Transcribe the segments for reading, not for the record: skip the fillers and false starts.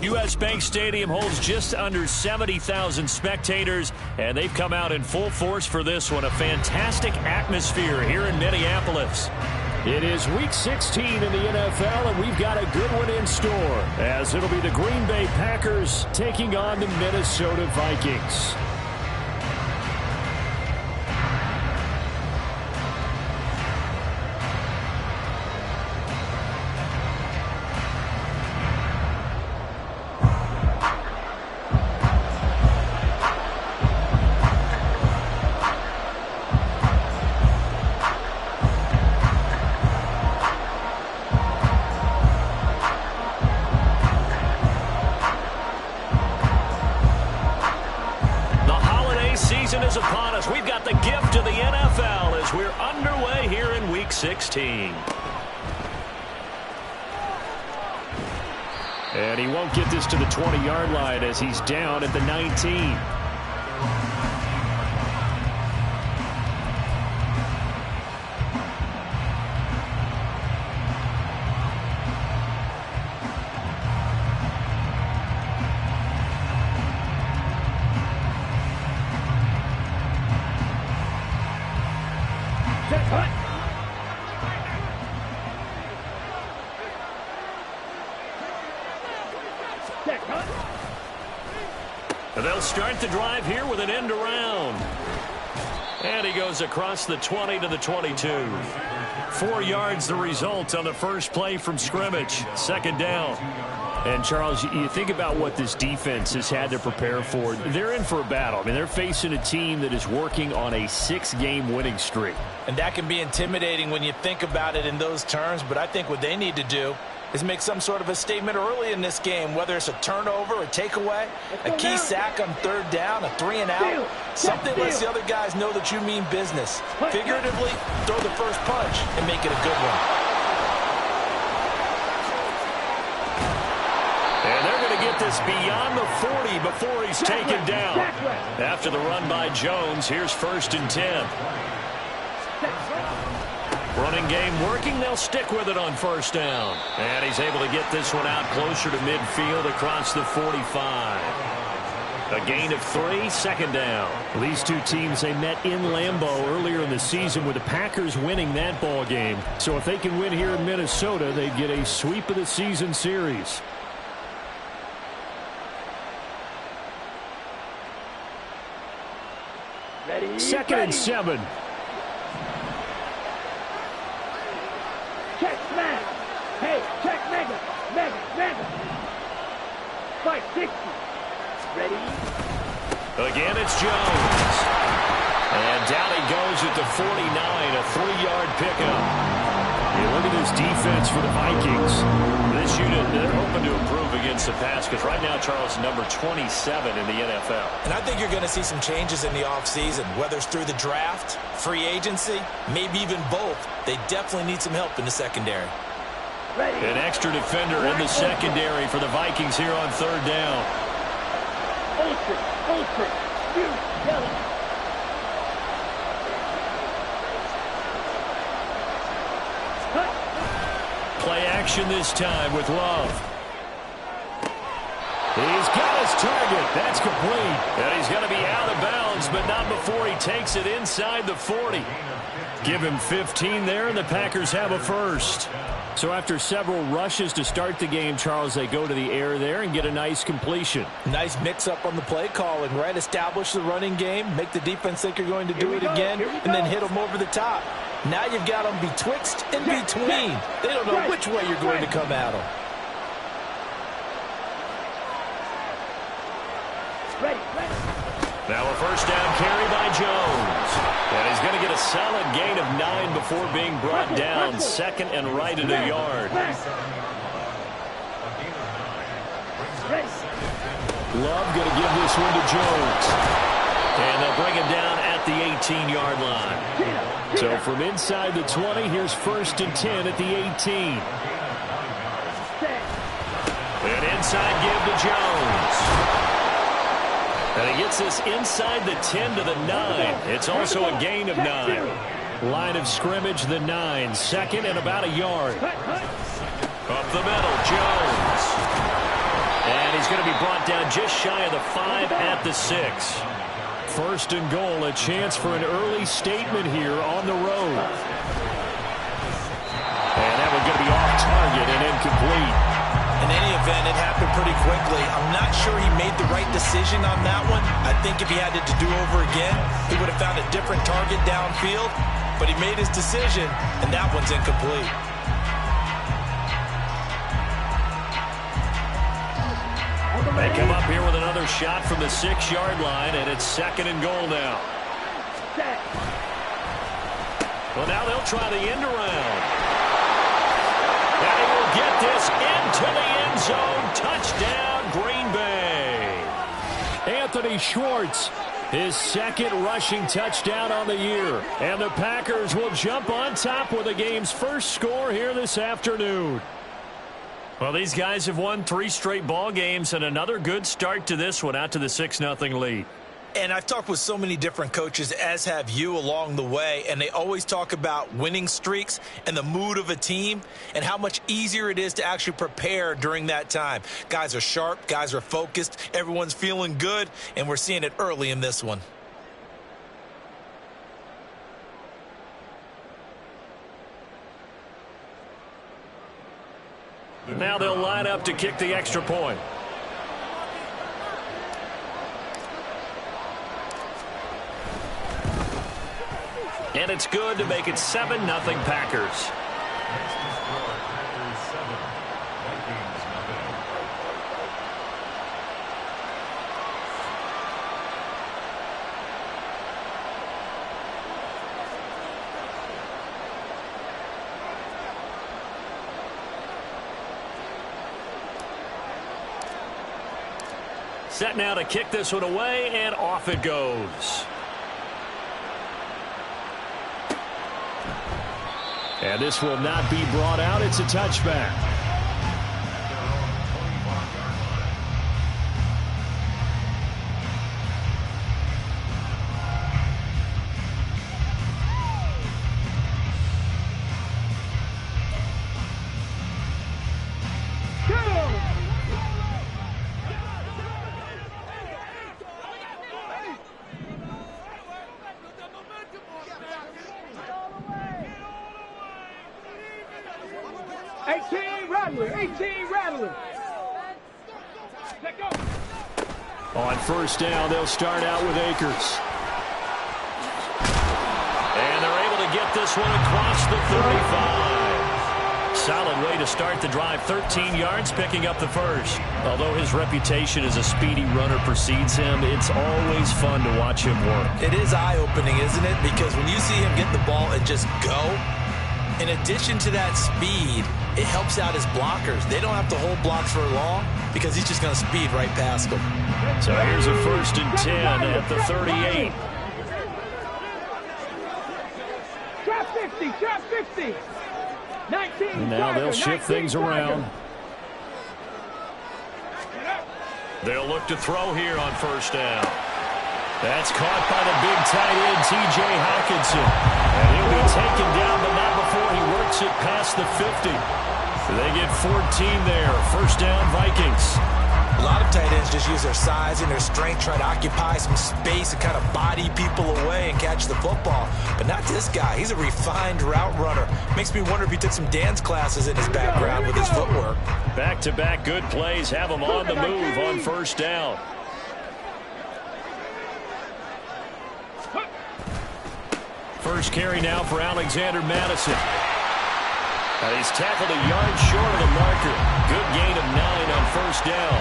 U.S. Bank Stadium holds just under 70,000 spectators, and they've come out in full force for this one. A fantastic atmosphere here in Minneapolis. It is Week 16 in the NFL, and we've got a good one in store, as it'll be the Green Bay Packers taking on the Minnesota Vikings. Is upon us. We've got the gift of the NFL as we're underway here in Week 16. And he won't get this to the 20-yard line as he's down at the 19. They'll start the drive here with an end around. And he goes across the 20 to the 22. 4 yards the result on the first play from scrimmage. Second down. And, Charles, you think about what this defense has had to prepare for. They're in for a battle. I mean, they're facing a team that is working on a 6-game winning streak. And that can be intimidating when you think about it in those terms. But I think what they need to do is make some sort of a statement early in this game, whether it's a turnover, a takeaway, a key sack on third down, a 3-and-out. Something lets the other guys know that you mean business. Figuratively, throw the first punch and make it a good one. And they're going to get this beyond the 40 before he's taken down. After the run by Jones, here's 1st and 10. Running game working. They'll stick with it on first down. And he's able to get this one out closer to midfield across the 45. A gain of 3, second down. These two teams, they met in Lambeau earlier in the season with the Packers winning that ball game. So if they can win here in Minnesota, they get a sweep of the season series. Ready, 2nd and 7. Check smash. Hey, check mega. 560. Ready? Again, it's Jones. And down he goes at the 49, a 3-yard pickup. You look at this defense for the Vikings. This unit, they're hoping to improve against the pass because right now, Charles, number 27 in the NFL. And I think you're going to see some changes in the offseason, whether it's through the draft, free agency, maybe even both. They definitely need some help in the secondary. An extra defender in the secondary for the Vikings here on third down. Ultra, yellow. Play action this time with Love. He's got his target. That's complete. And he's going to be out of bounds, but not before he takes it inside the 40. Give him 15 there, and the Packers have a first. So after several rushes to start the game, Charles, they go to the air there and get a nice completion. Nice mix-up on the play calling, right? Establish the running game, make the defense think you're going to do it again, and then hit them over the top. Now you've got them betwixt and between. They don't know which way you're going to come at them. Now a first down carry by Jones. And he's going to get a solid gain of 9 before being brought down. 2nd and right at a yard. Love going to give this one to Jones. And they'll bring him down at the 18-yard line. So from inside the 20, here's 1st and 10 at the 18. And inside give to Jones. And he gets this inside the 10 to the 9. It's also a gain of 9. Line of scrimmage, the 9. 2nd and about a yard. A the middle, Jones. And he's going to be brought down just shy of the 5 at the 6. First and goal, a chance for an early statement here on the road. And that one's going to be off target and incomplete. In any event, it happened pretty quickly. I'm not sure he made the right decision on that one. I think if he had it to do over again, he would have found a different target downfield. But he made his decision, and that one's incomplete. They come up here with another shot from the 6-yard line, and it's second and goal now. Well, now they'll try the end around. And he will get this into the end zone. Touchdown, Green Bay. Anthony Schwartz, his second rushing touchdown on the year. And the Packers will jump on top with the game's first score here this afternoon. Well, these guys have won 3 straight ball games, and another good start to this one out to the 6-0 lead. And I've talked with so many different coaches, as have you, along the way, and they always talk about winning streaks and the mood of a team and how much easier it is to actually prepare during that time. Guys are sharp, guys are focused, everyone's feeling good, and we're seeing it early in this one. Now they'll line up to kick the extra point. And it's good to make it 7-0 Packers. Set now to kick this one away, and off it goes. And this will not be brought out. It's a touchback. On first down, they'll start out with Akers. And they're able to get this one across the 35. Solid way to start the drive. 13 yards, picking up the first. Although his reputation as a speedy runner precedes him, it's always fun to watch him work. It is eye-opening, isn't it? Because when you see him get the ball and just go, in addition to that speed, it helps out his blockers. They don't have to hold blocks for long because he's just going to speed right past them. So here's a 1st and 10 at the 38. Drop 50, drop 50. 19. And now they'll shift things around. They'll look to throw here on first down. That's caught by the big tight end, T.J. Hawkinson. And he'll be taken down, but not before he works it past the 50. They get 14 there. First down, Vikings. A lot of tight ends just use their size and their strength, try to occupy some space and kind of body people away and catch the football. But not this guy. He's a refined route runner. Makes me wonder if he took some dance classes in his background with his footwork. Back-to-back good plays have him on the move on first down. First carry now for Alexander Madison. And he's tackled a yard short of the marker. Good gain of 9 on first down.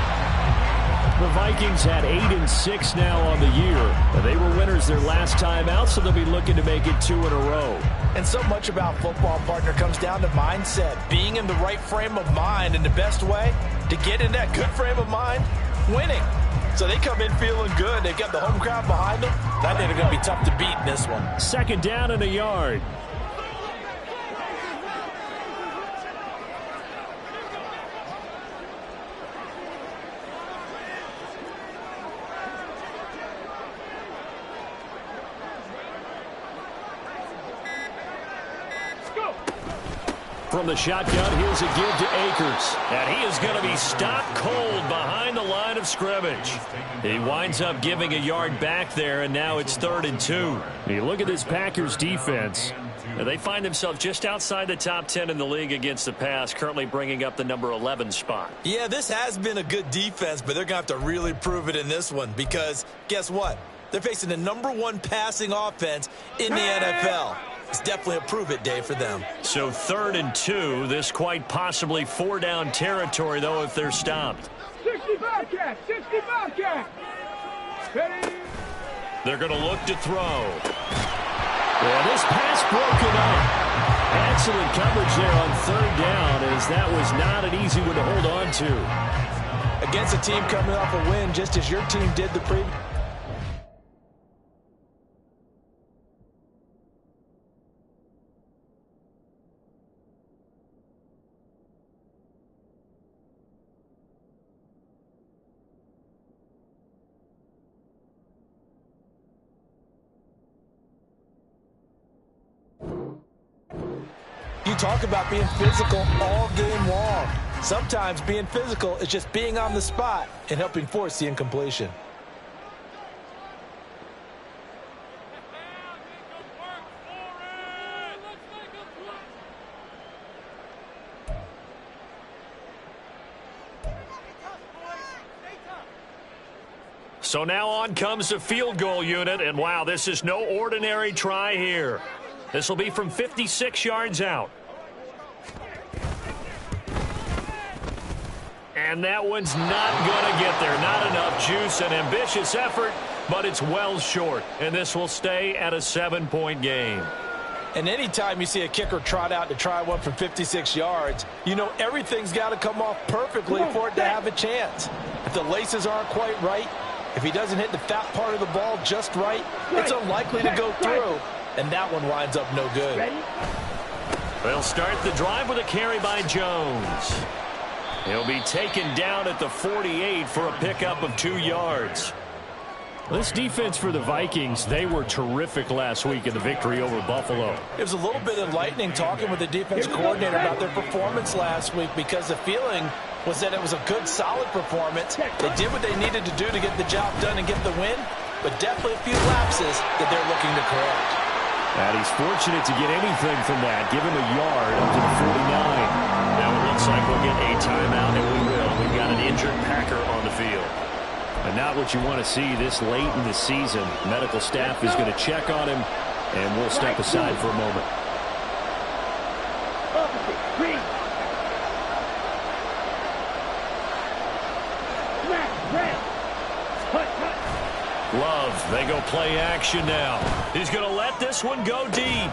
The Vikings had 8-6 now on the year. And they were winners their last time out, so they'll be looking to make it 2 in a row. And so much about football, partner, comes down to mindset. Being in the right frame of mind, and the best way to get in that good frame of mind, winning. So they come in feeling good. They've got the home crowd behind them. I think they're going to be tough to beat in this one. Second down and a yard. From the shotgun, here's a give to Akers. And he is going to be stopped cold behind the line of scrimmage. He winds up giving a yard back there, and now it's 3rd and 2. You look at this Packers defense. They find themselves just outside the top 10 in the league against the pass, currently bringing up the number 11 spot. Yeah, this has been a good defense, but they're going to have to really prove it in this one because guess what? They're facing the number 1 passing offense in the NFL. It's definitely a prove-it day for them. So 3rd and 2, this quite possibly 4-down territory, though, if they're stopped. 65 cat, 65 cat. Ready? They're going to look to throw. Well, this pass broken up. Excellent coverage there on 3rd down, as that was not an easy one to hold on to. Against a team coming off a win, just as your team did the previous. You talk about being physical all game long. Sometimes being physical is just being on the spot and helping force the incompletion. So now on comes the field goal unit, and wow, this is no ordinary try here. This will be from 56 yards out. And that one's not going to get there. Not enough juice. An ambitious effort, but it's well short. And this will stay at a 7-point game. And anytime you see a kicker trot out to try one from 56 yards, you know everything's got to come off perfectly for it to have a chance. If the laces aren't quite right, if he doesn't hit the fat part of the ball just right, it's unlikely to go through. And that one winds up no good. They'll start the drive with a carry by Jones. He'll be taken down at the 48 for a pickup of 2 yards. This defense for the Vikings, they were terrific last week in the victory over Buffalo. It was a little bit enlightening talking with the defense coordinator about their performance last week because the feeling was that it was a good, solid performance. They did what they needed to do to get the job done and get the win, but definitely a few lapses that they're looking to correct. And he's fortunate to get anything from that. Give him a yard up to the 49. Now it looks like we'll get a timeout, and we will. We've got an injured Packer on the field. And not what you want to see this late in the season. Medical staff is going to check on him, and we'll step aside for a moment. Love, they go play action now. He's going to let this one go deep.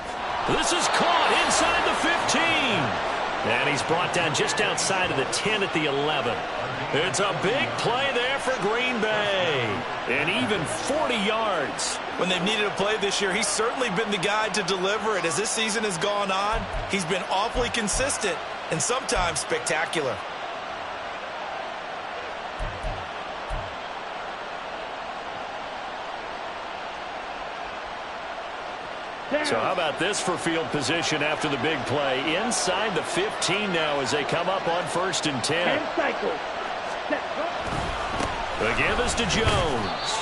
This is caught inside the 15. And he's brought down just outside of the 10 at the 11. It's a big play there for Green Bay. And even 40 yards. When they've needed a play this year, he's certainly been the guy to deliver it. As this season has gone on, he's been awfully consistent and sometimes spectacular. So how about this for field position after the big play? Inside the 15 now as they come up on 1st and 10. The give is to Jones.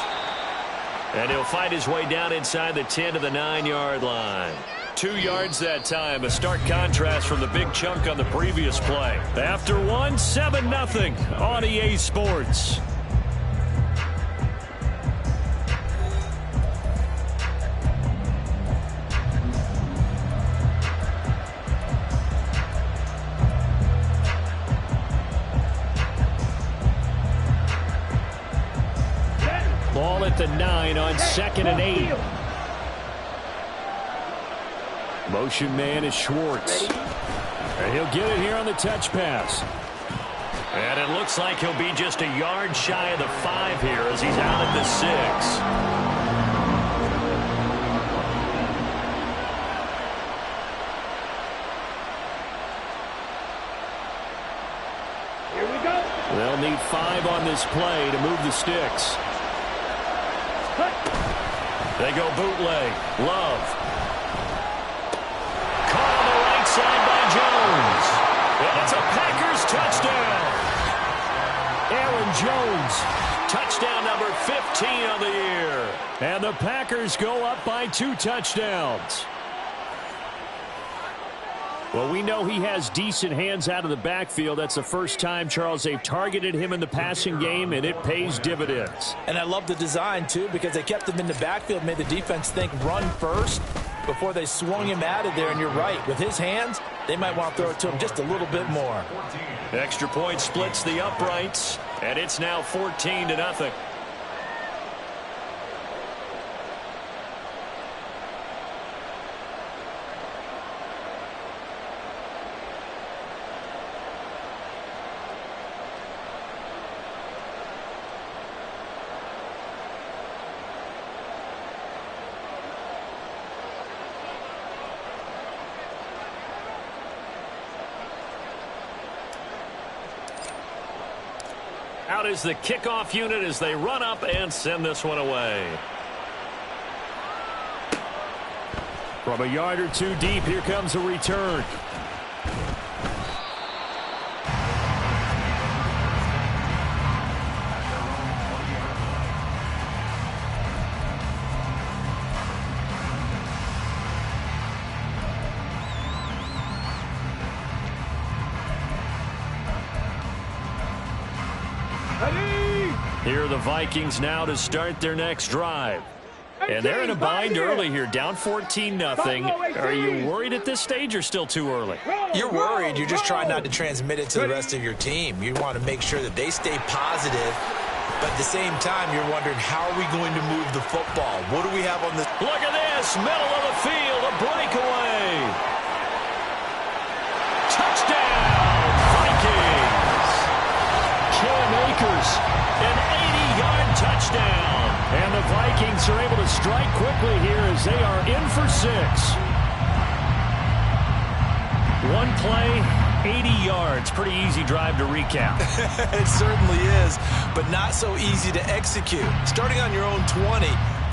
And he'll fight his way down inside the 10 to the 9-yard line. 2 yards that time, a stark contrast from the big chunk on the previous play. After one, 7-0 on EA Sports. Ball at the 9 on 2nd and 8. Motion man is Schwartz. And he'll get it here on the touch pass. And it looks like he'll be just a yard shy of the 5 here as he's out at the 6. Here we go. They'll need 5 on this play to move the sticks. They go bootleg. Love. Caught on the right side by Jones. Jones. And it's a Packers touchdown. Aaron Jones. Touchdown number 15 on the year. And the Packers go up by 2 touchdowns. Well, we know he has decent hands out of the backfield. That's the first time, Charles, they've targeted him in the passing game, and it pays dividends. And I love the design, too, because they kept him in the backfield, made the defense think run first before they swung him out of there. And you're right, with his hands, they might want to throw it to him just a little bit more. Extra point splits the uprights, and it's now 14-0. Out is the kickoff unit as they run up and send this one away. From a yard or two deep, here comes a return. Here are the Vikings now to start their next drive. And they're in a bind early here, down 14-0. Are you worried at this stage or still too early? You're worried. You're just trying not to transmit it to the rest of your team. You want to make sure that they stay positive. But at the same time, you're wondering, how are we going to move the football? What do we have on this? Look at this, middle of the field, a breakaway. Touchdown, Vikings. Cam Akers, an 80-yard touchdown. And the Vikings are able to strike quickly here as they are in for 6. One play, 80 yards. Pretty easy drive to recap. It certainly is, but not so easy to execute. Starting on your own 20,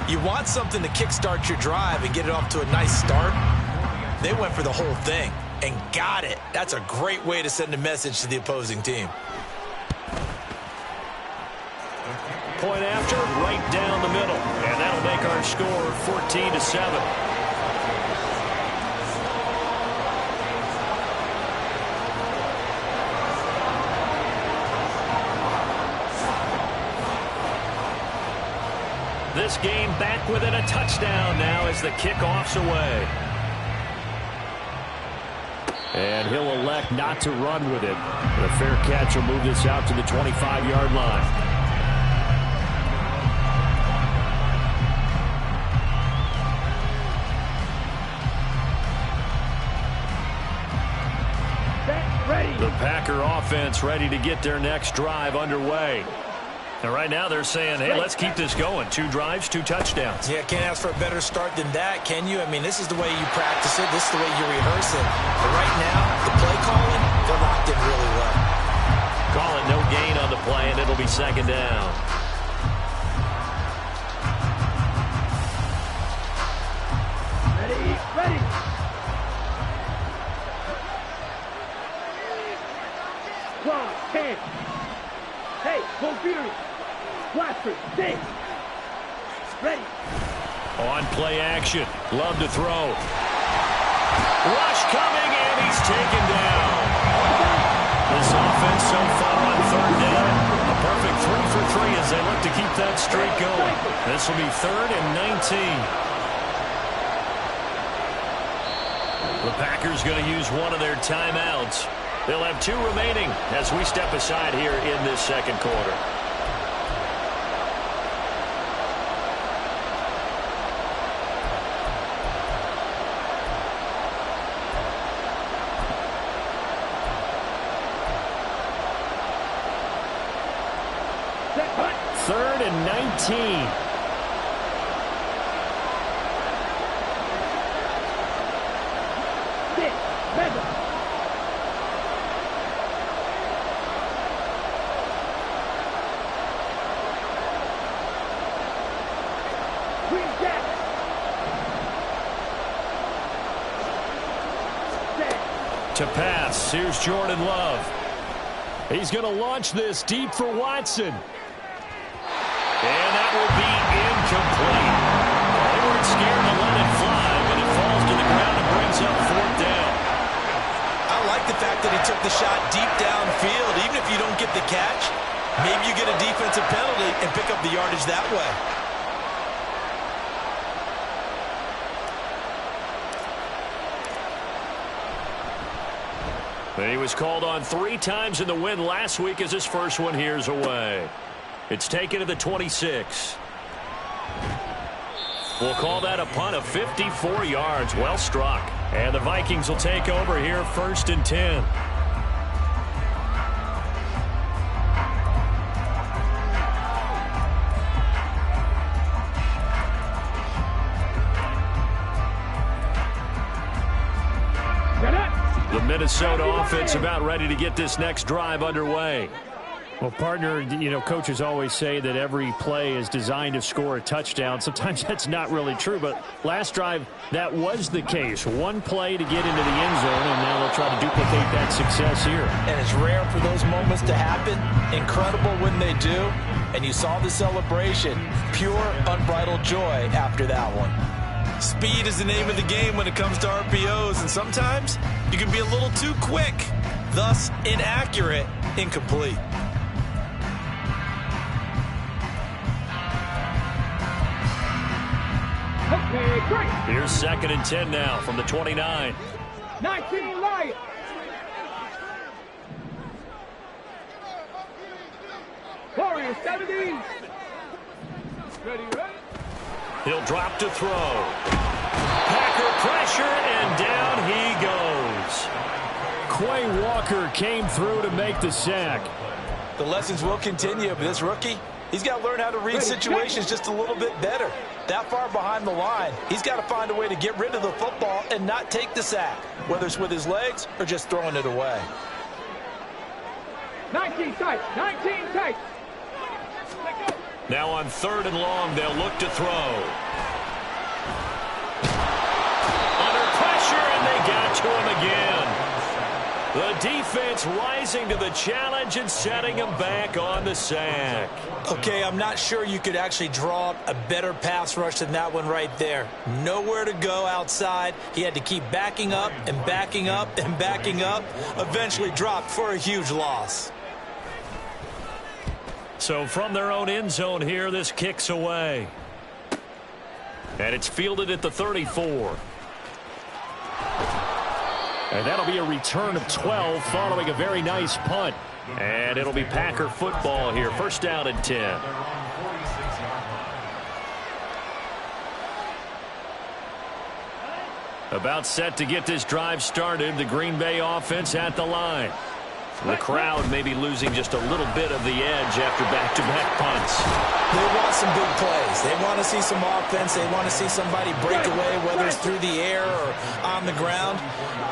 you want something to kickstart your drive and get it off to a nice start. They went for the whole thing and got it. That's a great way to send a message to the opposing team. Point after, right down the middle. And that'll make our score 14-7. This game back within a touchdown now as the kickoff's away. And he'll elect not to run with it. The fair catch will move this out to the 25-yard line. The Packer offense ready to get their next drive underway. And right now they're saying, hey, let's keep this going. 2 drives, 2 touchdowns. Yeah, can't ask for a better start than that, can you? I mean, this is the way you practice it. This is the way you rehearse it. But right now, the play calling, they're locked in really well. Call it no gain on the play, and it'll be 2nd down. Ready. One, 10. Hey, full fury. Blaster, 6. Ready. On play action. Love to throw. Rush coming, and he's taken down. This offense so far on 3rd down, a perfect 3 for 3 as they look to keep that streak going. This will be 3rd and 19. The Packers going to use one of their timeouts. They'll have 2 remaining as we step aside here in this 2nd quarter. Third and 19. To pass, here's Jordan Love. He's going to launch this deep for Watson. And that will be incomplete. They weren't scared to let it fly, but it falls to the ground and brings up 4th down. I like the fact that he took the shot deep downfield. Even if you don't get the catch, maybe you get a defensive penalty and pick up the yardage that way. He was called on 3 times in the win last week as his first one here's away. It's taken to the 26. We'll call that a punt of 54 yards. Well struck. And the Vikings will take over here 1st and 10. The Minnesota offense about ready to get this next drive underway. Well, partner, you know, coaches always say that every play is designed to score a touchdown. Sometimes that's not really true, but last drive, that was the case. One play to get into the end zone, and now they'll try to duplicate that success here. And it's rare for those moments to happen. Incredible when they do. And you saw the celebration. Pure, unbridled joy after that one. Speed is the name of the game when it comes to RPOs, and sometimes you can be a little too quick, thus inaccurate, incomplete. Okay, great. Here's 2nd and 10 now from the 29. 19 Lions. Warriors 70. Ready, ready. He'll drop to throw. Packer pressure, and down he goes. Quay Walker came through to make the sack. The lessons will continue, but this rookie, he's got to learn how to read situations just a little bit better. That far behind the line, he's got to find a way to get rid of the football and not take the sack, whether it's with his legs or just throwing it away. 19 tight, 19 tight. Now on 3rd and long, they'll look to throw. Under pressure, and they got to him again. The defense rising to the challenge and setting him back on the sack. Okay, I'm not sure you could actually draw up a better pass rush than that one right there. Nowhere to go outside. He had to keep backing up and backing up and backing up. Eventually dropped for a huge loss. So from their own end zone here, this kicks away. And it's fielded at the 34. And that'll be a return of 12 following a very nice punt. And it'll be Packer football here. 1st down and 10. About set to get this drive started. The Green Bay offense at the line. The crowd may be losing just a little bit of the edge after back-to-back punts. They want some big plays. They want to see some offense. They want to see somebody break away, whether it's through the air or on the ground.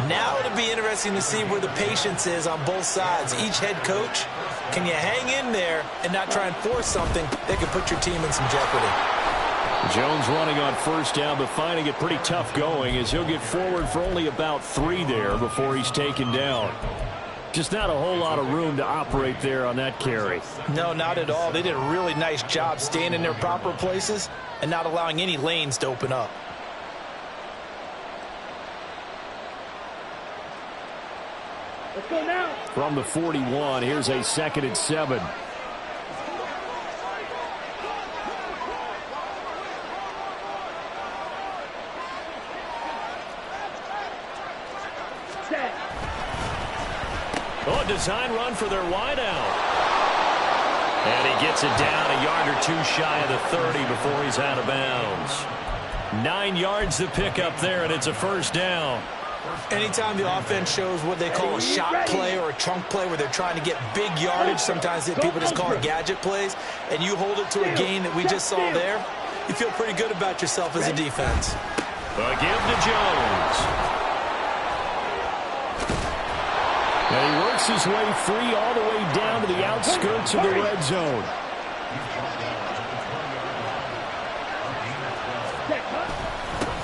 Now it'll be interesting to see where the patience is on both sides. Each head coach, can you hang in there and not try and force something that could put your team in some jeopardy? Jones running on 1st down, but finding it pretty tough going as he'll get forward for only about 3 there before he's taken down. Just not a whole lot of room to operate there on that carry. No, not at all. They did a really nice job staying in their proper places and not allowing any lanes to open up. Let's go now. From the 41, here's a 2nd and 7. Oh, design run for their wideout. And he gets it down a yard or 2 shy of the 30 before he's out of bounds. 9 yards to pick up there, and it's a 1st down. Anytime the offense shows what they call a shot play or a chunk play where they're trying to get big yardage, sometimes people just call it gadget plays, and you hold it to a gain that we just saw there, you feel pretty good about yourself as a defense. A give to Jones. And he works his way free all the way down to the outskirts of the red zone.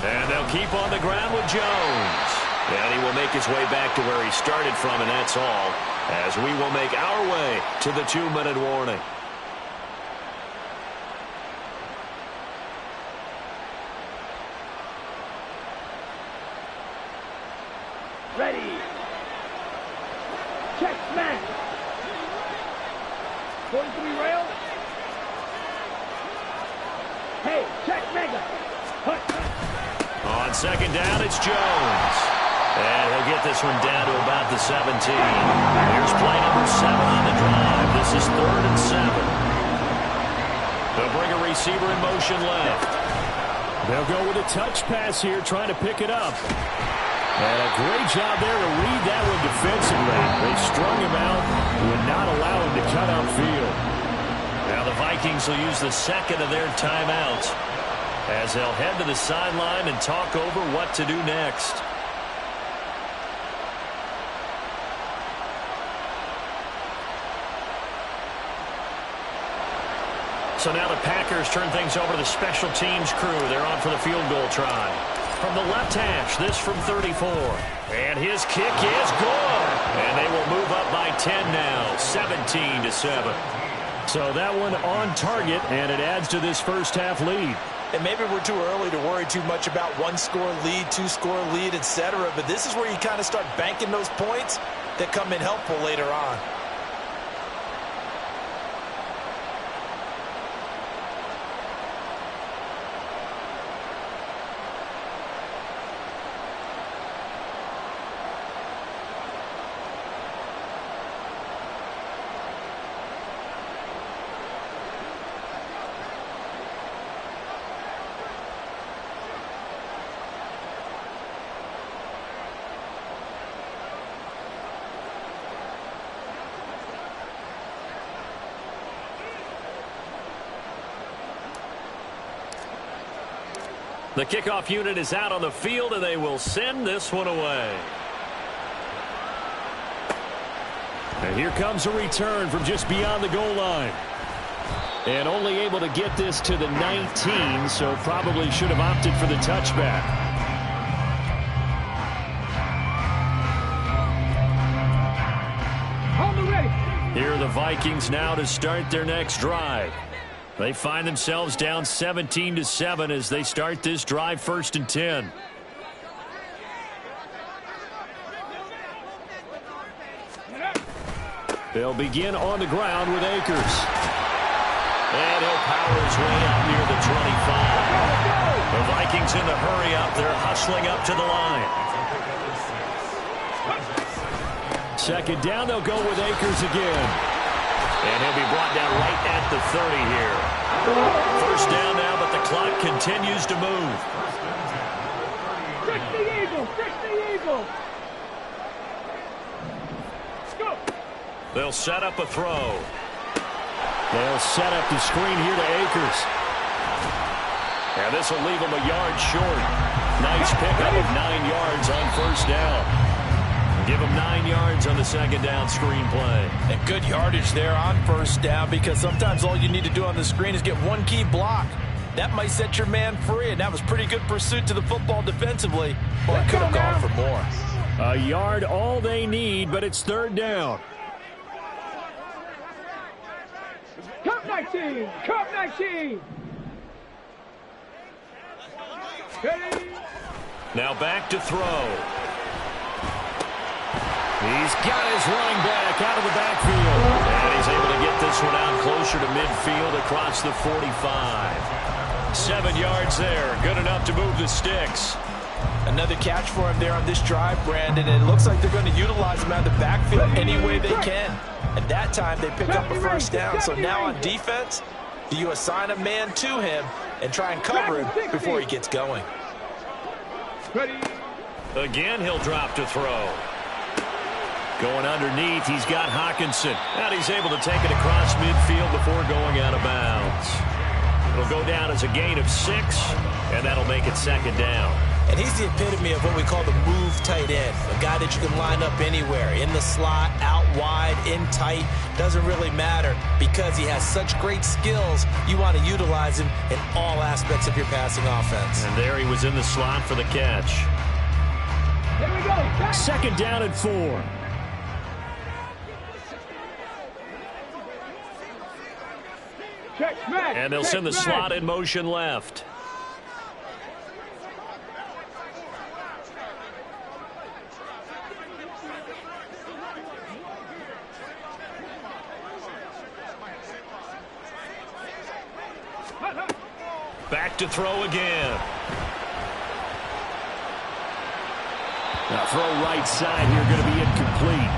And they'll keep on the ground with Jones. And he will make his way back to where he started from, and that's all, as we will make our way to the 2-minute warning. Ready. Check smash. 43 rail. Hey, check mega. Hut. On second down, it's Jones. And he'll get this one down to about the 17. Here's play number 7 on the drive. This is 3rd and 7. They'll bring a receiver in motion left. They'll go with a touch pass here, trying to pick it up. And a great job there to read that one defensively. They strung him out, would not allow him to cut outfield. Now the Vikings will use the second of their timeouts as they'll head to the sideline and talk over what to do next. So now the Packers turn things over to the special teams crew. They're on for the field goal try. From the left hash, this from 34. And his kick is good. And they will move up by 10 now, 17-7. So that one on target, and it adds to this first half lead. And maybe we're too early to worry too much about 1-score lead, 2-score lead, etc. But this is where you kind of start banking those points that come in helpful later on. The kickoff unit is out on the field, and they will send this one away. And here comes a return from just beyond the goal line. And only able to get this to the 19, so probably should have opted for the touchback. Here are the Vikings now to start their next drive. They find themselves down 17-7 as they start this drive 1st and 10. They'll begin on the ground with Akers. And he'll power his way out near the 25. The Vikings in the hurry up. They're hustling up to the line. Second down, they'll go with Akers again. And he'll be brought down right at the 30 here. First down now, but the clock continues to move. Fix the Eagle! Fix the Eagle! Go! They'll set up a throw. They'll set up the screen here to Akers. And this will leave him a yard short. Nice pickup of 9 yards on first down. Give him 9 yards on the second down screen play. And good yardage there on first down, because sometimes all you need to do on the screen is get one key block. That might set your man free, and that was pretty good pursuit to the football defensively. Or it could have gone for more. A yard all they need, but it's 3rd down. Cup 19! Cup 19! Ready? Now back to throw. He's got his running back out of the backfield. And he's able to get this one out closer to midfield across the 45. 7 yards there. Good enough to move the sticks. Another catch for him there on this drive, Brandon. And it looks like they're going to utilize him out of the backfield any way they can. And that time they pick up a first down. So now on defense, do you assign a man to him and try and cover him before he gets going? Ready? Again, he'll drop to throw. Going underneath, he's got Hawkinson. And he's able to take it across midfield before going out of bounds. It'll go down as a gain of 6, and that'll make it 2nd down. And he's the epitome of what we call the move tight end. A guy that you can line up anywhere. In the slot, out wide, in tight. Doesn't really matter because he has such great skills. You want to utilize him in all aspects of your passing offense. And there he was in the slot for the catch. Here we go! Second down and 4. And they'll send the slot in motion left. Back to throw again. Now throw right side here, going to be incomplete.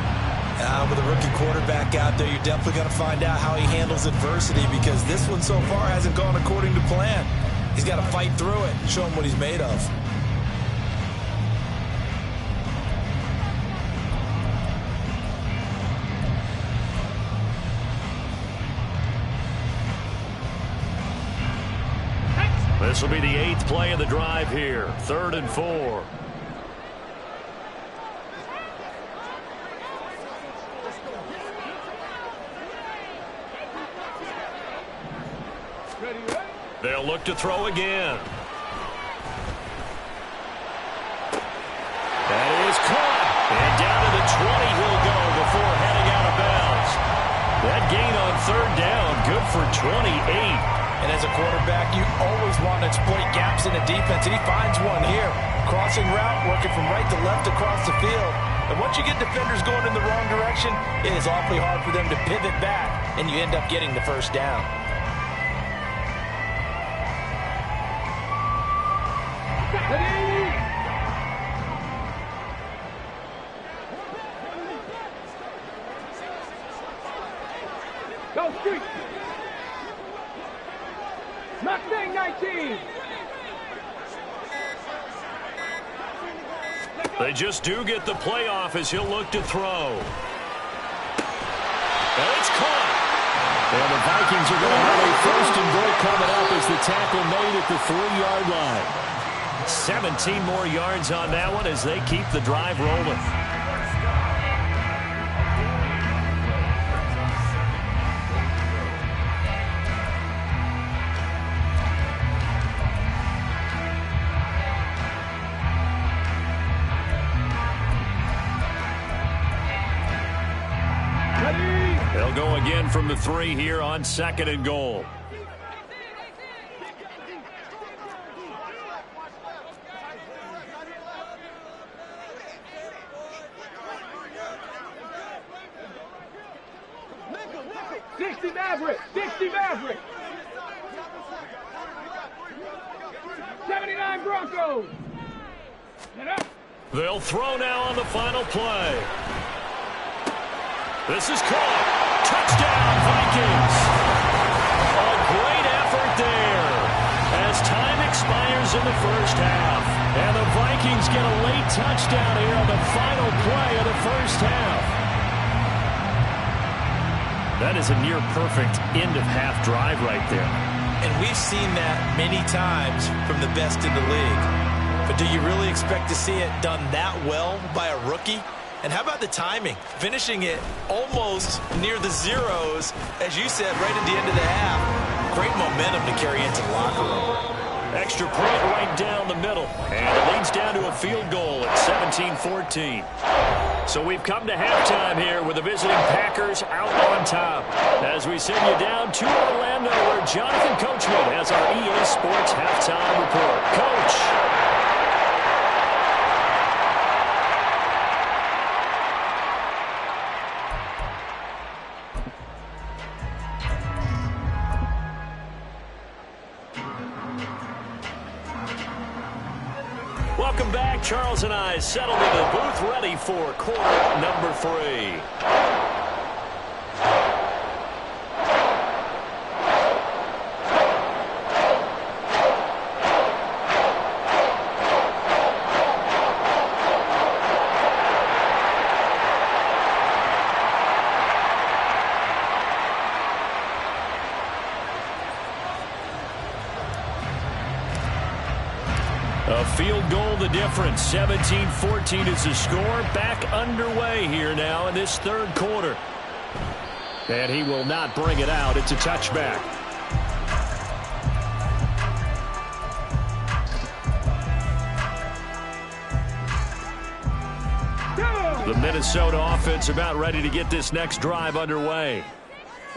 With a rookie quarterback out there, you're definitely going to find out how he handles adversity, because this one so far hasn't gone according to plan. He's got to fight through it and show him what he's made of. This will be the 8th play of the drive here. 3rd and 4. They'll look to throw again. That is caught. And down to the 20 he'll go before heading out of bounds. That gain on 3rd down, good for 28. And as a quarterback, you always want to exploit gaps in the defense, and he finds one here. Crossing route, working from right to left across the field. And once you get defenders going in the wrong direction, it is awfully hard for them to pivot back, and you end up getting the first down. Go street. Mustang 19. They just do get the playoff as he'll look to throw. And it's caught. And the Vikings are going to have a 1st and goal coming up as the tackle made at the 3-yard line. 17 more yards on that one as they keep the drive rolling. They'll go again from the 3 here on 2nd and goal. Maverick. 60 Maverick. 79 Broncos. They'll throw now on the final play. This is caught. Touchdown, Vikings. A great effort there as time expires in the first half. And the Vikings get a late touchdown here on the final play of the first half. That is a near-perfect end-of-half drive right there. And we've seen that many times from the best in the league. But do you really expect to see it done that well by a rookie? And how about the timing? Finishing it almost near the zeros, as you said, right at the end of the half. Great momentum to carry into the locker room. Extra point right down the middle. And it leads down to a field goal at 17-14. So we've come to halftime here with the visiting Packers out on top. As we send you down to Orlando, where Jonathan Coachman has our EA Sports halftime report. Coach. Welcome back. Charles and I settled into the booth ready for quarter number 3. A field goal the difference. 17-14 is the score. Back underway here now in this third quarter. And he will not bring it out. It's a touchback. The Minnesota offense about ready to get this next drive underway.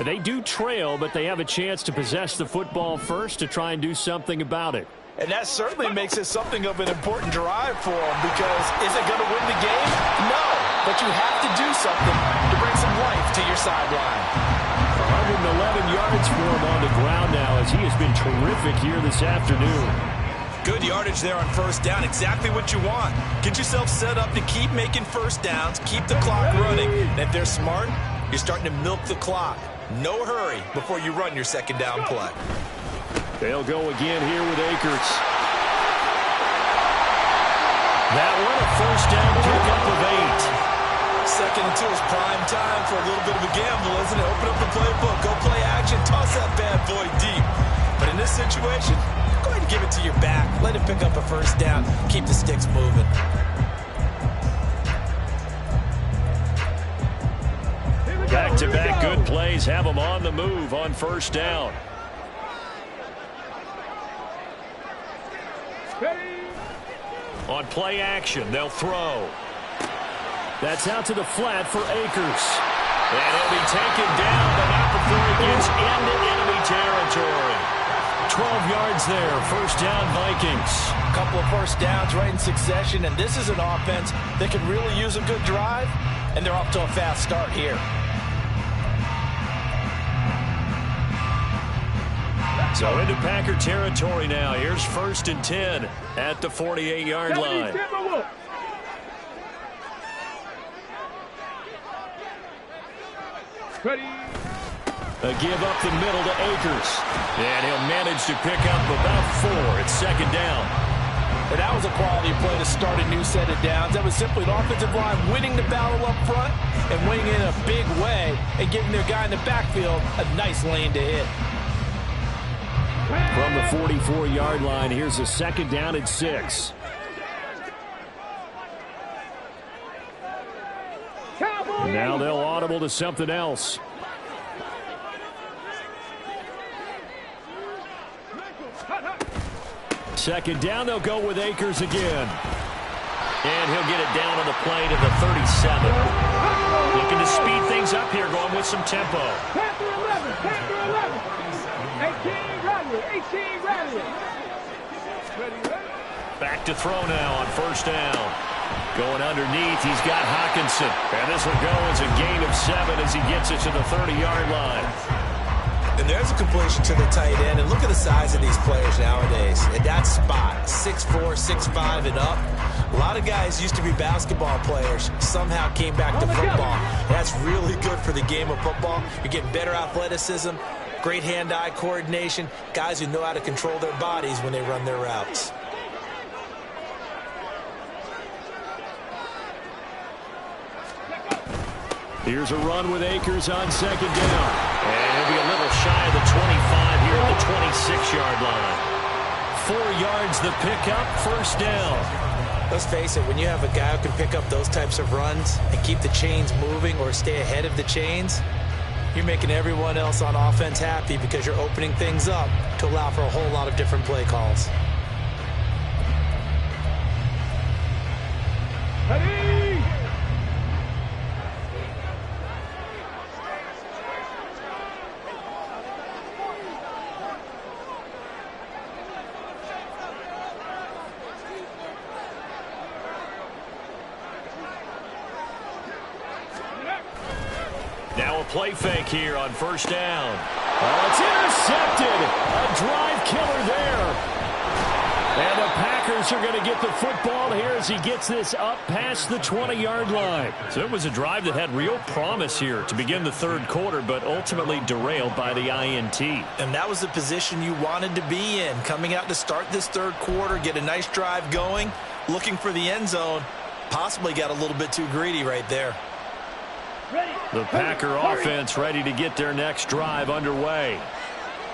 They do trail, but they have a chance to possess the football first to try and do something about it. And that certainly makes it something of an important drive for them, because is it going to win the game? No, but you have to do something to bring some life to your sideline. 111 yards for him on the ground now, as he has been terrific here this afternoon. Good yardage there on first down. Exactly what you want. Get yourself set up to keep making first downs, keep the clock running. And if they're smart, you're starting to milk the clock. No hurry before you run your second down play. They'll go again here with Akers. That one, a first down pickup of 8. Second and 2 is prime time for a little bit of a gamble, isn't it? Open up the playbook, go play action, toss that bad boy deep. But in this situation, go ahead and give it to your back. Let him pick up a first down. Keep the sticks moving. Back-to-back good plays have them on the move on first down. On play action, they'll throw. That's out to the flat for Akers. And he'll be taken down, but not before he gets into enemy territory. 12 yards there, first down Vikings. A couple of first downs right in succession, and this is an offense that could really use a good drive, and they're off to a fast start here. So into Packer territory now. Here's first and 10 at the 48-yard line. Ready. A give up the middle to Akers. And he'll manage to pick up about 4. It's second down. And that was a quality play to start a new set of downs. That was simply the offensive line winning the battle up front and winning in a big way and giving their guy in the backfield a nice lane to hit. From the 44-yard line, here's a second down and 6. Now they'll audible to something else. Second down, they'll go with Akers again. And he'll get it down on the play to the 37. Looking to speed things up here, going with some tempo. Panther 11, Panther 11. 18 rally. Back to throw now on first down. Going underneath, he's got Hockenson. And this will go as a gain of 7 as he gets it to the 30-yard line. And there's a completion to the tight end. And look at the size of these players nowadays. At that spot, 6'4", 6'5", and up. A lot of guys used to be basketball players. Somehow came back to football. That's really good for the game of football. You're getting better athleticism, great hand-eye coordination, guys who know how to control their bodies when they run their routes. Here's a run with Akers on second down. And he'll be a little shy of the 25 here at the 26-yard line. 4 yards the pickup, first down. Let's face it, when you have a guy who can pick up those types of runs and keep the chains moving or stay ahead of the chains, you're making everyone else on offense happy because you're opening things up to allow for a whole lot of different play calls. Ready. Now a play fake here on first down. Oh, it's intercepted. A drive killer there. And the Packers are going to get the football here as he gets this up past the 20-yard line. So it was a drive that had real promise here to begin the third quarter, but ultimately derailed by the INT. And that was the position you wanted to be in. Coming out to start this third quarter, get a nice drive going, looking for the end zone. Possibly got a little bit too greedy right there. The Packer offense ready to get their next drive underway.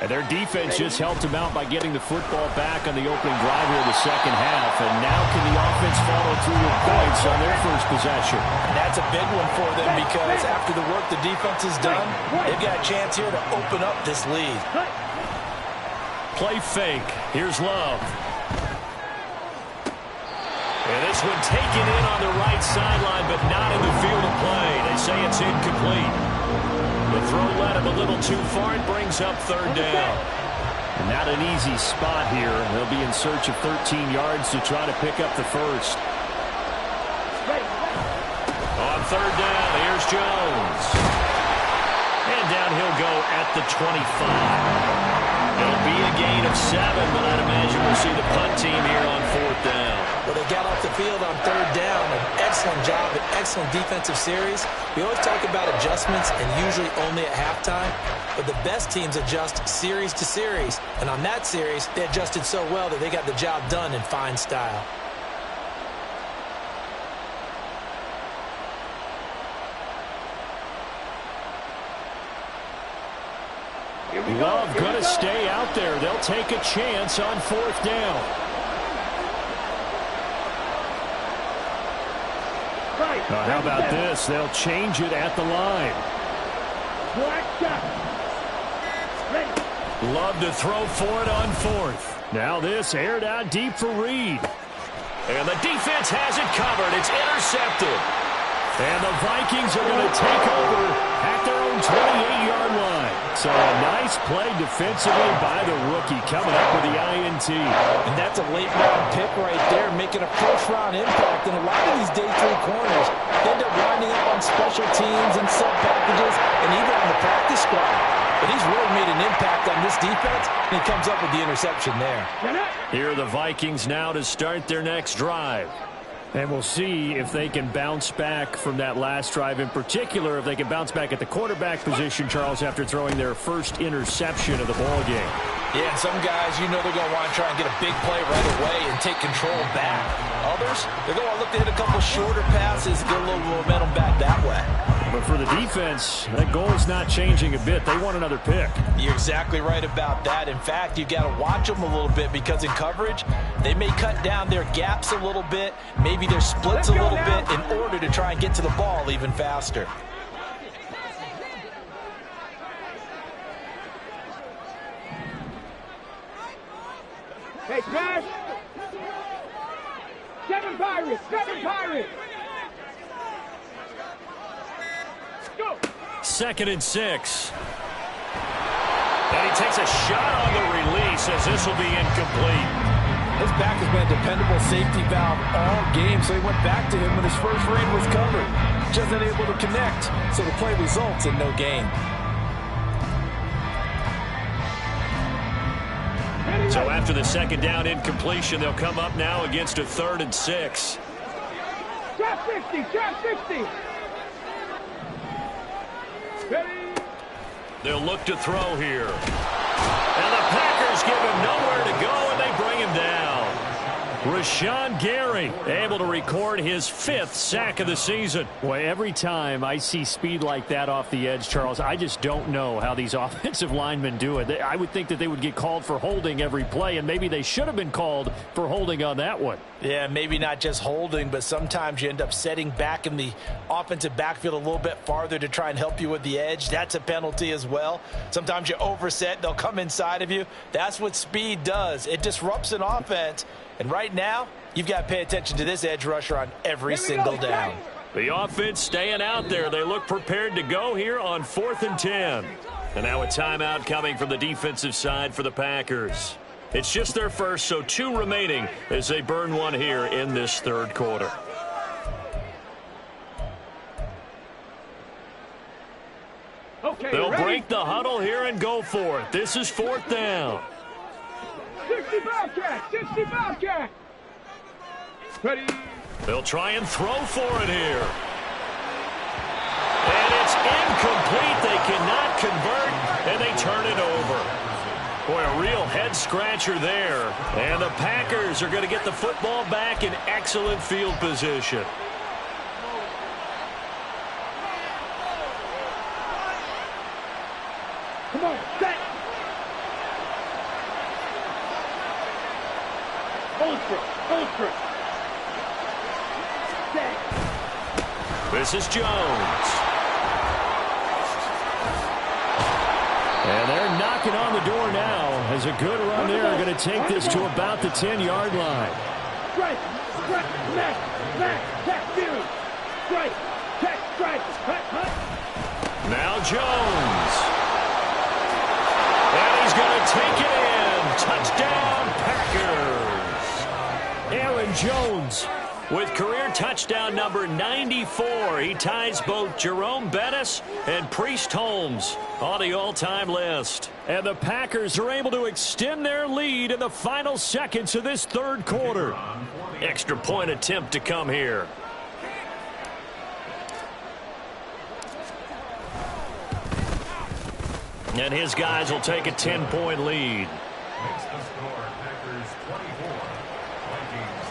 And their defense just helped them out by getting the football back on the opening drive here in the second half. And now can the offense follow through with points on their first possession? And that's a big one for them because after the work the defense has done, they've got a chance here to open up this lead. Play fake. Here's Love. And this one taken in on the right sideline, but not in the field of play. They say it's incomplete. The throw led him a little too far. It brings up third down. Not an easy spot here. They'll be in search of 13 yards to try to pick up the first. On third down, here's Jones. And down he'll go at the 25. It'll be a gain of 7, but I'd imagine we'll see the punt team here on fourth down. Well, they got off the field on third down. An excellent job, an excellent defensive series. We always talk about adjustments and usually only at halftime. But the best teams adjust series to series. And on that series, they adjusted so well that they got the job done in fine style. Love going to stay out there. They'll take a chance on fourth down. How about this? They'll change it at the line. Love to throw for it on fourth. Now this aired out deep for Reed. And the defense has it covered. It's intercepted. And the Vikings are going to take over at their own 28-yard line. So a nice play defensively by the rookie coming up with the INT. And that's a late-round pick right there, making a first-round impact. And a lot of these day three corners end up winding up on special teams and sub packages and even on the practice squad. But he's really made an impact on this defense, and he comes up with the interception there. Here are the Vikings now to start their next drive. And we'll see if they can bounce back from that last drive. In particular, if they can bounce back at the quarterback position, Charles, after throwing their first interception of the ball game. Yeah, some guys, you know they're going to want to try and get a big play right away and take control back. Others, they're going to look to hit a couple shorter passes, get a little momentum back that way. But for the defense, that goal is not changing a bit. They want another pick. You're exactly right about that. In fact, you got to watch them a little bit because in coverage, they may cut down their gaps a little bit, maybe their splits a little bit in order to try and get to the ball even faster. Hey, pass. 7 Pirates, 7 Pirates. Go. 2nd and 6. And he takes a shot on the release as this will be incomplete. His back has been a dependable safety valve all game, so he went back to him when his first read was covered. Just unable to connect, so the play results in no gain. So after the 2nd down incompletion, they'll come up now against a 3rd and 6. Trap 60, trap 60. Ready. They'll look to throw here. And the Packers give him nowhere to go, and they bring him down. Rashawn Gary able to record his 5th sack of the season. Boy, every time I see speed like that off the edge, Charles, I just don't know how these offensive linemen do it. I would think that they would get called for holding every play, and maybe they should have been called for holding on that one. Yeah, maybe not just holding, but sometimes you end up setting back in the offensive backfield a little bit farther to try and help you with the edge. That's a penalty as well. Sometimes you overset, they'll come inside of you. That's what speed does. It disrupts an offense. And right now, you've got to pay attention to this edge rusher on every single down. The offense staying out there. They look prepared to go here on 4th and 10. And now a timeout coming from the defensive side for the Packers. It's just their first, so 2 remaining as they burn one here in this 3rd quarter. Okay, They'll ready? break the huddle here and go for it. This is 4th down. 60 Bobcat, 60 Bobcat. Ready. They'll try and throw for it here. And it's incomplete. They cannot convert, and they turn it over. Boy, a real head-scratcher there. And the Packers are going to get the football back in excellent field position. Come on, set. Holster. Set. This is Jones. And they're knocking on the door now as a good run there. Going to take this to about the 10-yard line. strike, strike, smash, tap, fury, strike, tap, strike, hut. Now Jones. And he's going to take it in. Touchdown, Packers. Aaron Jones with career touchdown number 94. He ties both Jerome Bettis and Priest Holmes on the all-time list. And the Packers are able to extend their lead in the final seconds of this third quarter. Extra point attempt to come here. And his guys will take a 10-point lead. Makes the score Packers 24, Vikings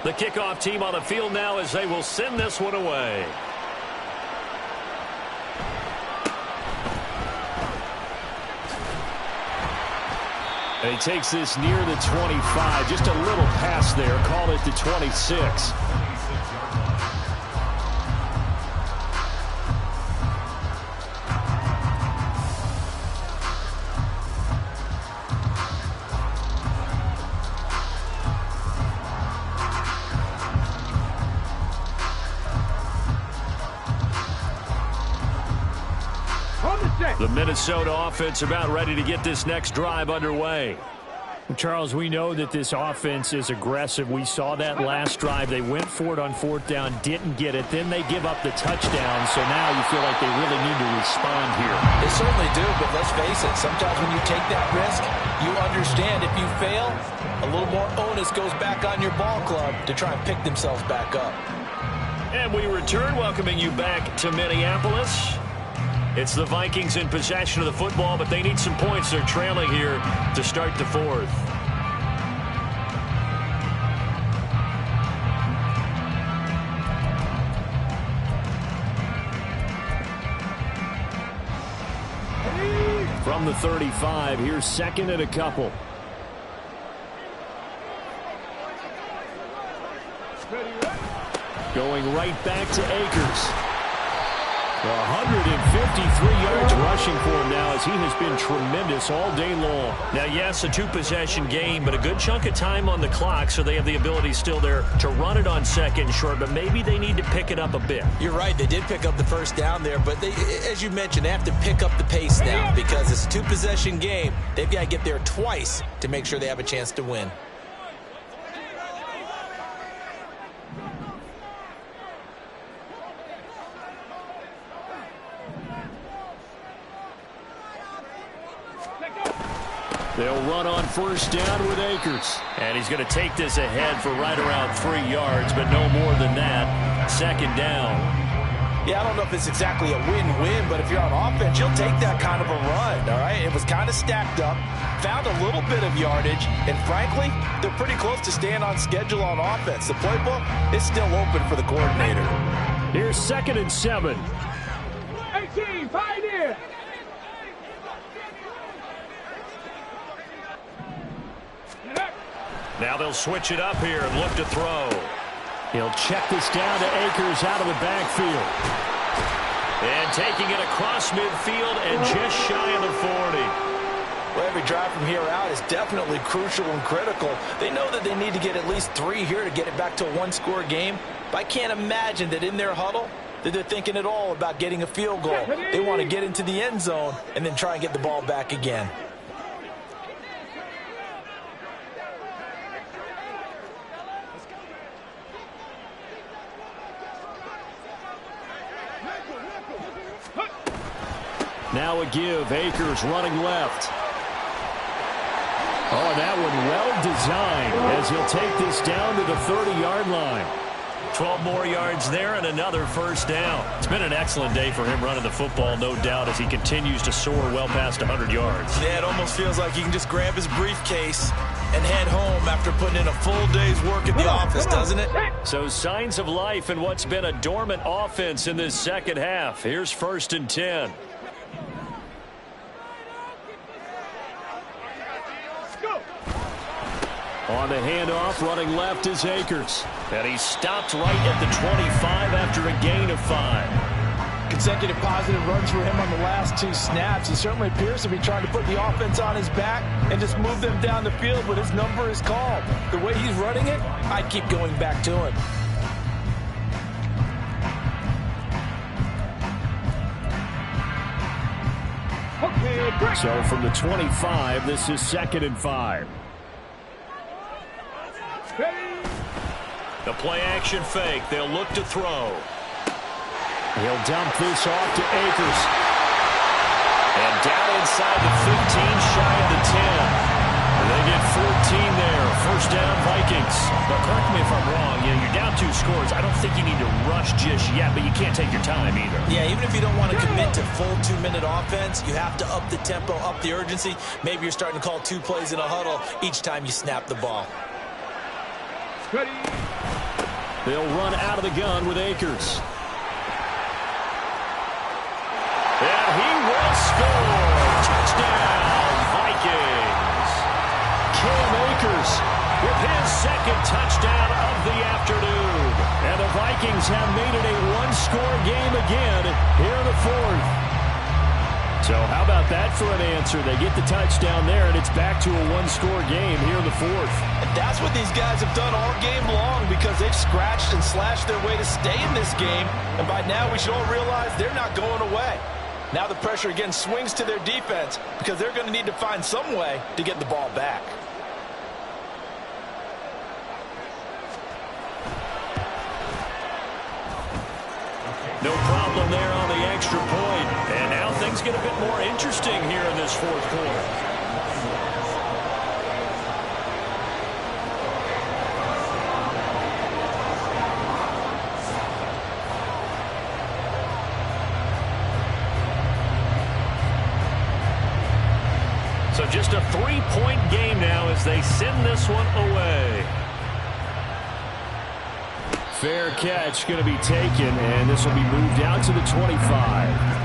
14. The kickoff team on the field now as they will send this one away. And he takes this near the 25. Just a little pass there. Call it the 26. The Minnesota offense about ready to get this next drive underway. Charles, we know that this offense is aggressive. We saw that last drive. They went for it on fourth down, didn't get it. Then they give up the touchdown. So now you feel like they really need to respond here. They certainly do, but let's face it. Sometimes when you take that risk, you understand if you fail, a little more onus goes back on your ball club to try and pick themselves back up. And we return, welcoming you back to Minneapolis. It's the Vikings in possession of the football, but they need some points. They're trailing here to start the fourth. From the 35, here's second and a couple. Going right back to Akers. 153 yards rushing for him now as he has been tremendous all day long. Now, yes, a two-possession game, but a good chunk of time on the clock, so they have the ability still there to run it on second and short, but maybe they need to pick it up a bit. You're right. They did pick up the first down there, but they, as you mentioned, they have to pick up the pace now because it's a two-possession game. They've got to get there twice to make sure they have a chance to win. They'll run on first down with Akers. And he's going to take this ahead for right around 3 yards, but no more than that. Second down. Yeah, I don't know if it's exactly a win-win, but if you're on offense, you'll take that kind of a run, all right? It was kind of stacked up, found a little bit of yardage, and frankly, they're pretty close to staying on schedule on offense. The playbook is still open for the coordinator. Here's 2nd and 7. 18, Pioneer. Now they'll switch it up here and look to throw. He'll check this down to Akers out of the backfield. And taking it across midfield and just shy of the 40. Well, every drive from here out is definitely crucial and critical. They know that they need to get at least 3 here to get it back to a one-score game. But I can't imagine that in their huddle that they're thinking at all about getting a field goal. They want to get into the end zone and then try and get the ball back again. Now a give. Akers running left. Oh, that one well designed as he'll take this down to the 30-yard line. 12 more yards there and another first down. It's been an excellent day for him running the football, no doubt, as he continues to soar well past 100 yards. Yeah, it almost feels like he can just grab his briefcase and head home after putting in a full day's work at the office, doesn't it? So signs of life in what's been a dormant offense in this second half. Here's 1st and 10. On the handoff, running left is Akers. And he stopped right at the 25 after a gain of 5. Consecutive positive runs for him on the last 2 snaps. He certainly appears to be trying to put the offense on his back and just move them down the field, but his number is called. The way he's running it, I'd keep going back to him. So from the 25, this is 2nd and 5. The play-action fake. They'll look to throw. He'll dump this off to Akers. And down inside the 15, shy of the 10. They get 14 there. First down, Vikings. But correct me if I'm wrong. You're down 2 scores. I don't think you need to rush just yet, but you can't take your time either. Yeah, even if you don't want to commit to full 2-minute offense, you have to up the tempo, up the urgency. Maybe you're starting to call 2 plays in a huddle each time you snap the ball. They'll run out of the gun with Akers. And he will score. Touchdown, Vikings. Cam Akers with his 2nd touchdown of the afternoon. And the Vikings have made it a 1-score game again here in the 4th. So how about that for an answer? They get the touchdown there, and it's back to a 1-score game here in the 4th. And that's what these guys have done all game long because they've scratched and slashed their way to stay in this game. And by now, we should all realize they're not going away. Now the pressure again swings to their defense because they're going to need to find some way to get the ball back. No problem there on the extra point. And now things get a bit more interesting here in this 4th quarter. So just a 3-point game now as they send this one away. Fair catch going to be taken, and this will be moved out to the 25.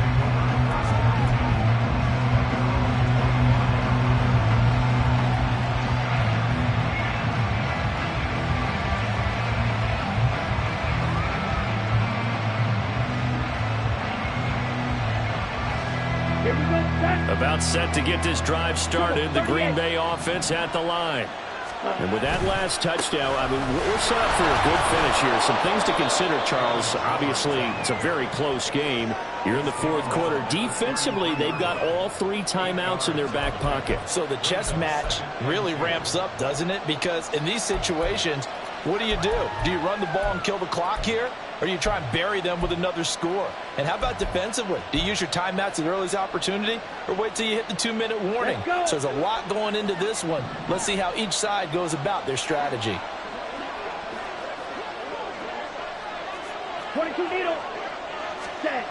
About set to get this drive started. The Green Bay offense at the line. And with that last touchdown, I mean, we're set up for a good finish here. Some things to consider, Charles. Obviously, it's a very close game. You're in the 4th quarter. Defensively, they've got all 3 timeouts in their back pocket. So the chess match really ramps up, doesn't it? Because in these situations, what do? Do you run the ball and kill the clock here? Or do you try and bury them with another score? And how about defensively? Do you use your timeouts at earliest opportunity? Or wait till you hit the 2-minute warning? So there's a lot going into this one. Let's see how each side goes about their strategy. 22 needle. Set.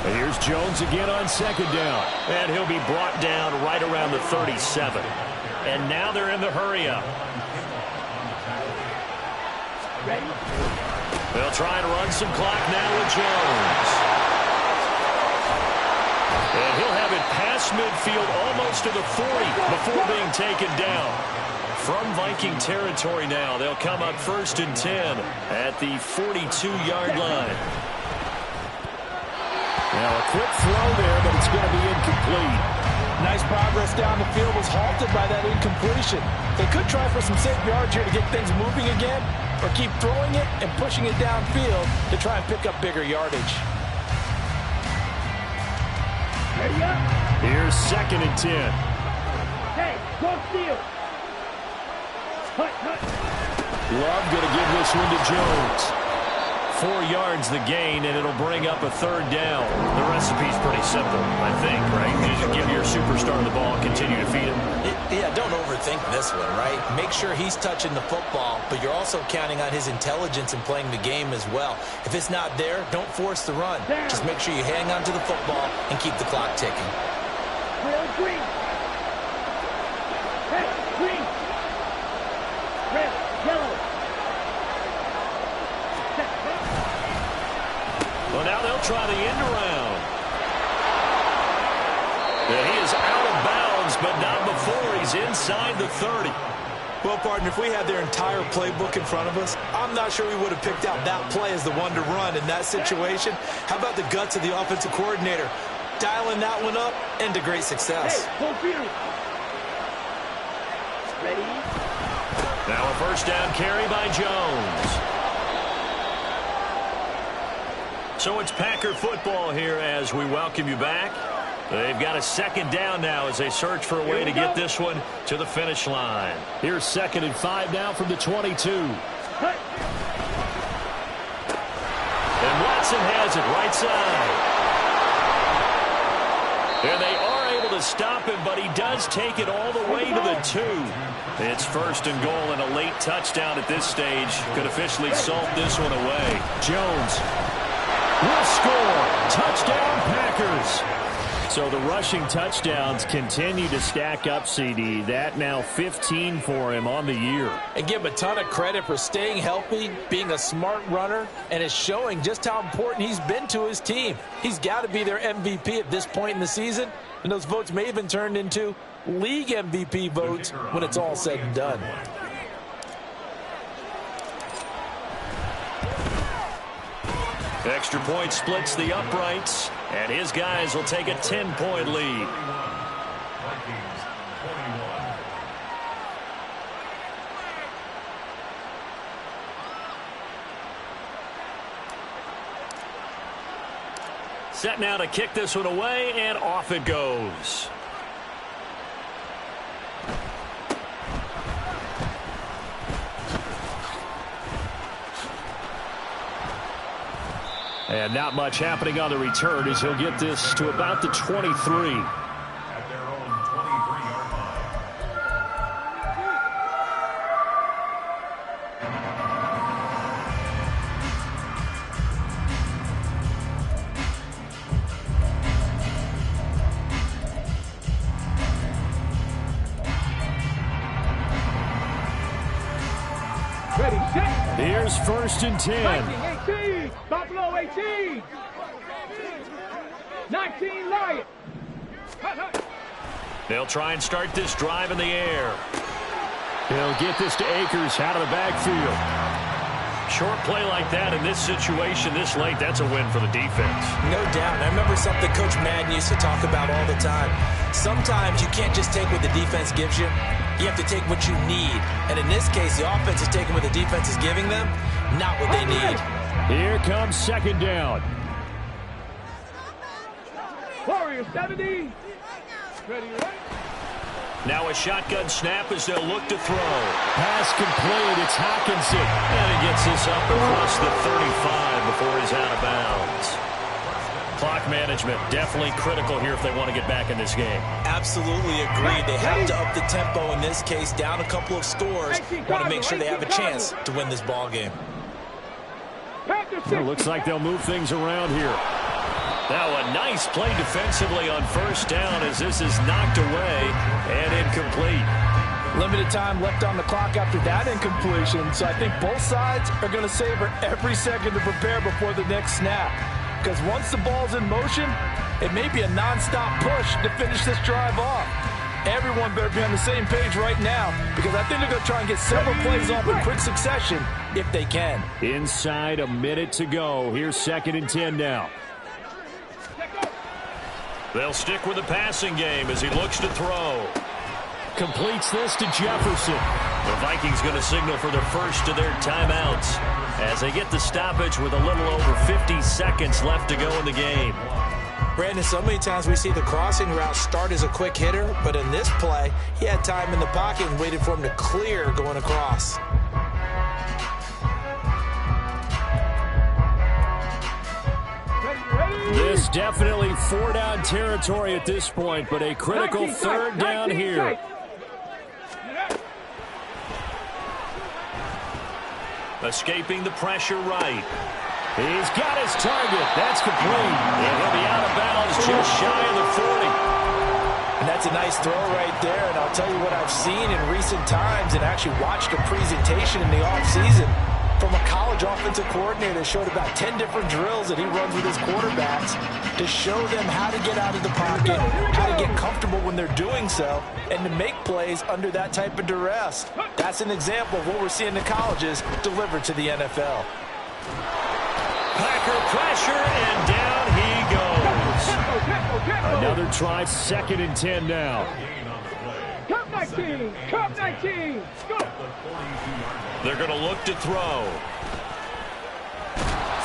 And here's Jones again on 2nd down. And he'll be brought down right around the 37. And now they're in the hurry-up. Ready? They'll try and run some clock now with Jones. And he'll have it past midfield almost to the 40 before being taken down. From Viking territory now, they'll come up 1st and 10 at the 42-yard line. Now a quick throw there, but it's going to be incomplete. Nice progress down the field was halted by that incompletion. They could try for some safe yards here to get things moving again, or keep throwing it and pushing it downfield to try and pick up bigger yardage. Ready up. Here's 2nd and 10. Hey, go steal. Hut, hut. Love going to give this one to Jones. 4 yards the gain, and it'll bring up a 3rd down. The recipe's pretty simple, I think, right? You just give your superstar the ball and continue to feed him. Yeah, don't overthink this one, right? Make sure he's touching the football, but you're also counting on his intelligence in playing the game as well. If it's not there, don't force the run. Just make sure you hang on to the football and keep the clock ticking. Red, green. Hey, green. Red, yellow. Well, now they'll try the end around. And he is out of bounds, but not before he's inside the 30. Well, partner, if we had their entire playbook in front of us, I'm not sure we would have picked out that play as the one to run in that situation. How about the guts of the offensive coordinator? Dialing that one up into great success. Ready? Now a first down carry by Jones. So it's Packer football here as we welcome you back. They've got a second down now as they search for a way to get this one to the finish line. Here's 2nd and 5 now from the 22. And Watson has it right side. And they are able to stop him, but he does take it all the way to the 2. It's 1st and goal, and a late touchdown at this stage could officially salt this one away. Jones will score. Touchdown, Packers. So the rushing touchdowns continue to stack up, CD. That now 15 for him on the year. And give him a ton of credit for staying healthy, being a smart runner, and is showing just how important he's been to his team. He's got to be their MVP at this point in the season, and those votes may have been turned into league MVP votes when it's all said and done. Extra point splits the uprights, and his guys will take a 10-point lead. Vikings 21. Set now to kick this one away, and off it goes. And not much happening on the return as he'll get this to about the 23. At their own 23-yard line. Ready, set. Here's 1st and 10. Viking 18. Buffalo 18. 19 Lions. They'll try and start this drive in the air. He'll get this to Akers out of the backfield. Short play like that in this situation this late, that's a win for the defense. No doubt. I remember something Coach Madden used to talk about all the time. Sometimes you can't just take what the defense gives you. You have to take what you need. And in this case, the offense is taking what the defense is giving them, not what they need. Here comes 2nd down. Warrior 70. Ready, right? Now a shotgun snap as they'll look to throw. Pass complete. It's Hockenson. And he gets this up across the 35 before he's out of bounds. Clock management definitely critical here if they want to get back in this game. Absolutely agreed. They have to up the tempo in this case, down a couple of scores. Want to make sure they have a chance to win this ball game. It looks like they'll move things around here. Now a nice play defensively on 1st down as this is knocked away and incomplete. Limited time left on the clock after that incompletion, so I think both sides are going to savor every second to prepare before the next snap. Because once the ball's in motion, it may be a non-stop push to finish this drive off. Everyone better be on the same page right now, because I think they're going to try and get several plays off in quick succession if they can. Inside a minute to go. Here's 2nd and 10 now. They'll stick with the passing game as he looks to throw. Completes this to Jefferson. The Vikings going to signal for the first of their timeouts as they get the stoppage with a little over 50 seconds left to go in the game. Brandon, so many times we see the crossing route start as a quick hitter, but in this play, he had time in the pocket and waited for him to clear going across. This definitely 4-down territory at this point, but a critical 3rd down here. Escaping the pressure right. He's got his target. That's complete. And he'll be out of bounds just shy of the 40. And that's a nice throw right there. And I'll tell you what I've seen in recent times and actually watched a presentation in the offseason. from a college offensive coordinator, showed about 10 different drills that he runs with his quarterbacks to show them how to get out of the pocket, how to get comfortable when they're doing so, and to make plays under that type of duress. That's an example of what we're seeing in colleges delivered to the NFL. Packer pressure, and down he goes. Another try, 2nd and 10 now. Cup 19, Cup 19, go! They're going to look to throw.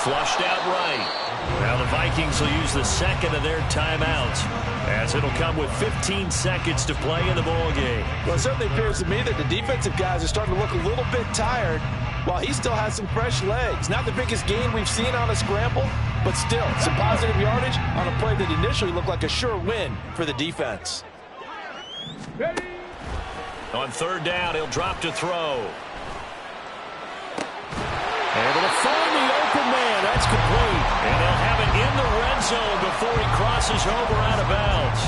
Flushed out right. Now the Vikings will use the second of their timeouts, as it'll come with 15 seconds to play in the ball game. Well, it certainly appears to me that the defensive guys are starting to look a little bit tired while he still has some fresh legs. Not the biggest gain we've seen on a scramble, but still some positive yardage on a play that initially looked like a sure win for the defense. Ready? On 3rd down, he'll drop to throw. Able to find the open man. That's complete. And they'll have it in the red zone before he crosses over out of bounds.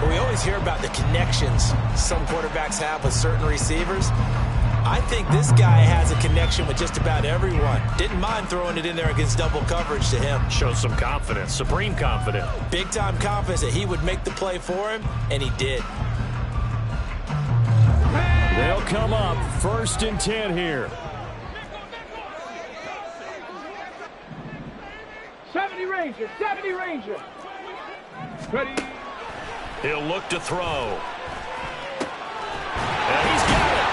Well, we always hear about the connections some quarterbacks have with certain receivers. I think this guy has a connection with just about everyone. Didn't mind throwing it in there against double coverage to him. Shows some confidence, supreme confidence. Big-time confidence that he would make the play for him, and he did. They'll come up 1st and 10 here. 70 Ranger, 70 Ranger. Ready? He'll look to throw. And he's got it.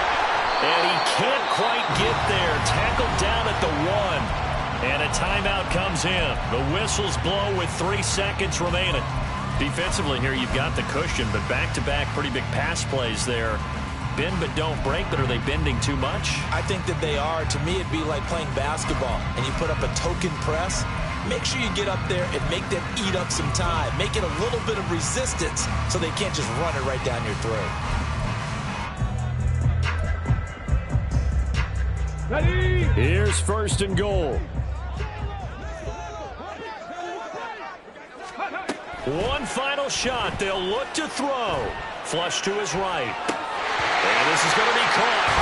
And he can't quite get there. Tackled down at the 1. And a timeout comes in. The whistles blow with 3 seconds remaining. Defensively here, you've got the cushion, but back-to-back pretty big pass plays there. Bend but don't break, but are they bending too much? I think that they are. To me, it'd be like playing basketball, and you put up a token press. Make sure you get up there and make them eat up some time. Make it a little bit of resistance so they can't just run it right down your throat. Ready? Here's 1st and goal. One final shot. They'll look to throw. Flush to his right. And this is going to be caught.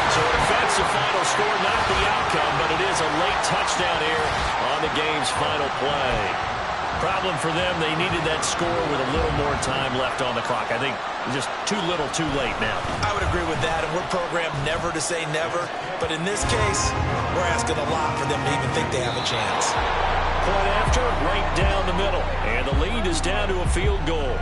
So a defensive final score, not the outcome, but it is a late touchdown here on the game's final play. Problem for them, they needed that score with a little more time left on the clock. I think just too little, too late now. I would agree with that, and we're programmed never to say never. But in this case, we're asking a lot for them to even think they have a chance. Point after, right down the middle. And the lead is down to a field goal.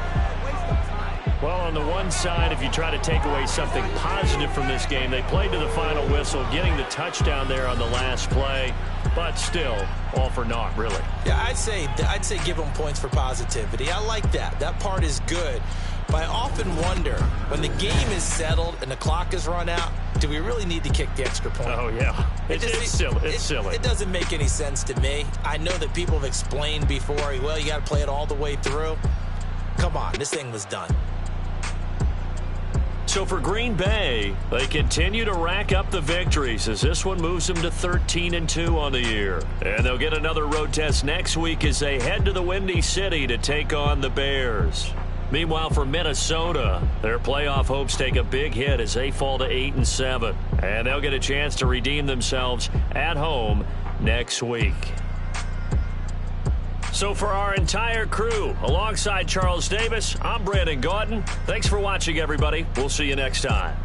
Well, on the one side, if you try to take away something positive from this game, they played to the final whistle, getting the touchdown there on the last play, but still, all for naught, really. Yeah, I'd say give them points for positivity. I like that. That part is good. But I often wonder, when the game is settled and the clock is run out, do we really need to kick the extra point? Oh, yeah. It's silly. It's silly. It doesn't make any sense to me. I know that people have explained before, well, you got to play it all the way through. Come on, this thing was done. So for Green Bay, they continue to rack up the victories as this one moves them to 13-2 on the year. And they'll get another road test next week as they head to the Windy City to take on the Bears. Meanwhile, for Minnesota, their playoff hopes take a big hit as they fall to 8-7. And they'll get a chance to redeem themselves at home next week. So for our entire crew, alongside Charles Davis, I'm Brandon Gaudin. Thanks for watching, everybody. We'll see you next time.